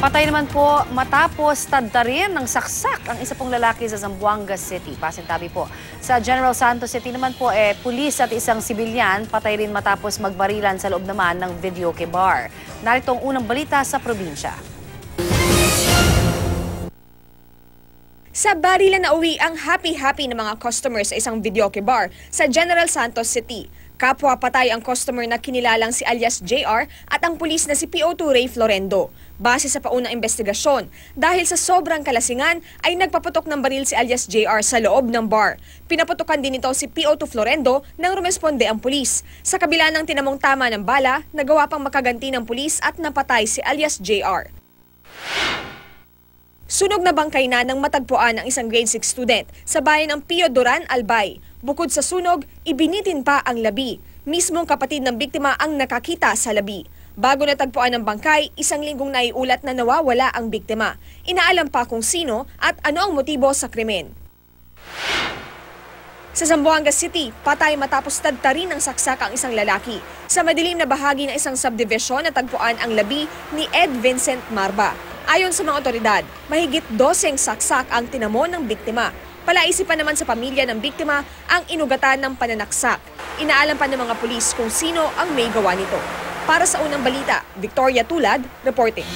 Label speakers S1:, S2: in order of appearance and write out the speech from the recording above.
S1: Patay naman po matapos tadtarin ng saksak ang isa pong lalaki sa Zamboanga City. Pasintabi po. Sa General Santos City naman po, pulis at isang sibilyan patay rin matapos magbarilan sa loob naman ng Videoke Bar. Narito ang unang balita sa probinsya.
S2: Sa barilan na uwi ang happy-happy ng mga customers sa isang Videoke Bar sa General Santos City. Kapwa patay ang customer na kinilalang si alias JR at ang pulis na si PO2 Ray Florendo. Base sa paunang investigasyon, dahil sa sobrang kalasingan ay nagpaputok ng baril si alias JR sa loob ng bar. Pinaputokan din ito si PO2 Florendo nang rumesponde ang pulis. Sa kabila ng tinamong tama ng bala, nagawa pang makaganti ng pulis at napatay si alias JR. Sunog na bangkay na ng matagpuan ng isang grade 6 student sa bayan ng Pio Duran, Albay. Bukod sa sunog, ibinitin pa ang labi. Mismong kapatid ng biktima ang nakakita sa labi. Bago natagpuan ng bangkay, isang linggong naiulat na nawawala ang biktima. Inaalam pa kung sino at ano ang motibo sa krimen. Sa Zamboanga City, patay matapos tadtarin ng saksak ang isang lalaki. Sa madilim na bahagi ng isang subdivision natagpuan ang labi ni Ed Vincent Marba. Ayon sa mga otoridad, mahigit 12 saksak ang tinamo ng biktima. Palaisipan naman sa pamilya ng biktima ang inugatan ng pananaksak. Inaalam pa ng mga pulis kung sino ang may gawa nito. Para sa unang balita, Victoria Tulad, reporting.